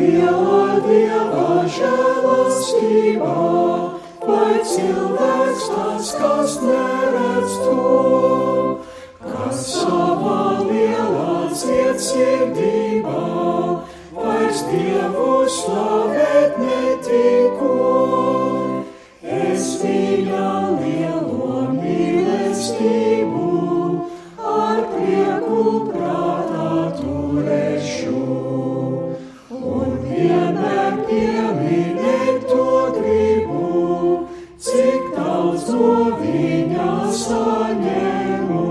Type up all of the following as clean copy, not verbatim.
lielā Dieva žēlastībā, vai cilvēks tas, kas neredz to, kas savā lielā cietsirdībā, vairs Dievu slavēt netiko. Es viņa lielo mīlestību ar prieku prātā turēšu, un vienmēr pieminēt to gribu, cik daudz no viņa saņemu.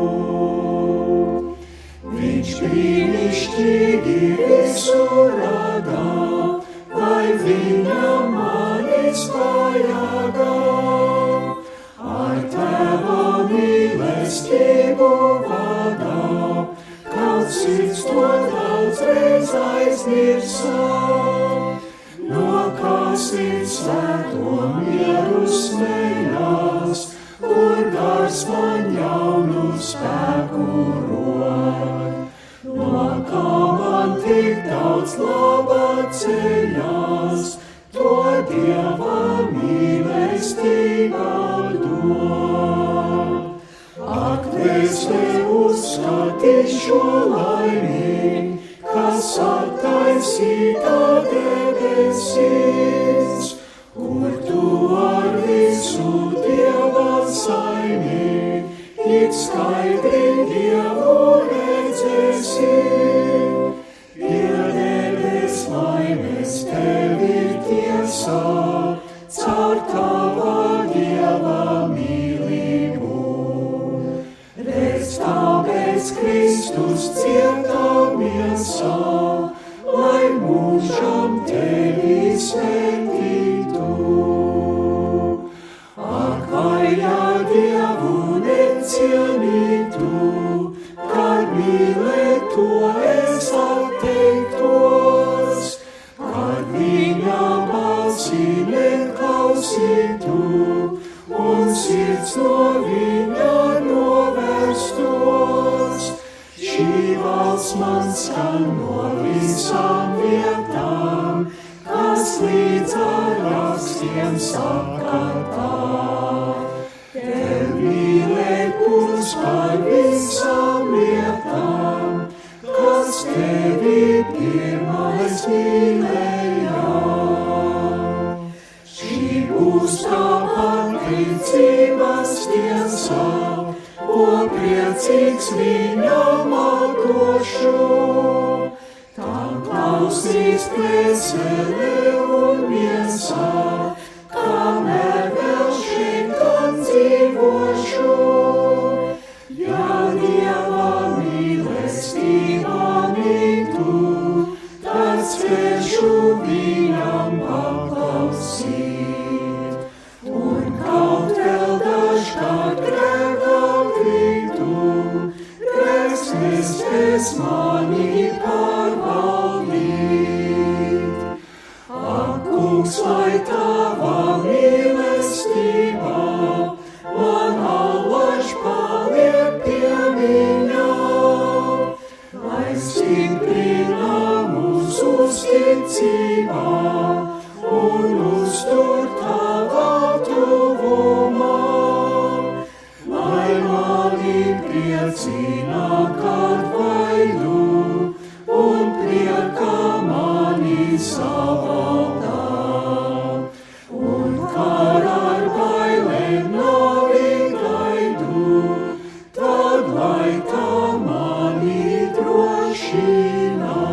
Viņš brīnišķīgi visu rada, vai viņam manis vajagā. Ar Tēva mīlestību vadā, kaut sirds to daudzreiz aizmirsā. No kā sirds svēto mieru smējās, kur gars man jaunu spēku rod. No kā man tik daudz laba ceļās, to Dieva mīlestība dod. Ak, dvēsele uzskati šo laimi, kas attaisīta debesīs, kur tu ar visu Dieva saimi, it skaidri Dievu redzēsi. Pie debes laimes tevi tiesā, caur tava Dieva mīlību. Redz tāpēc Kristus cietā miesā, lai mūžam tevi svētītu. Ak, vai Dievu necienītu, kad mīlēt to es atteiktos, kad viņa balsi neklausītu, un sirds no viņa novērstos. Šī valsts man skan no visām vietām, kas līdz ar rakstiem saka tā. Tev mīlēt būs par visām lietām, kas tevi pirmais mīlēja. Šī būs tā pateicības tiesā, ko priecīgs viņam atdošu. Tam klausīs dvēsele un miesā, kamēr vēl šitam dzīvošu. Ja Dieva mīlestība mītu, tad spēšu viņam paklausīt. Un kaut vēl dažkārt grēkā krītu, grēks nespēs mani pārvaldīt. Ak, Kungs, vai tava mīlestība man allaž paliek piemiņā, lai stiprina mūs uzticībā un uztur tavā tuvumā, lai mani priecina kad vaidu un prieka mani savaldā. Un kad ar bailēm navi gaidu, tad lai tā mani drošina.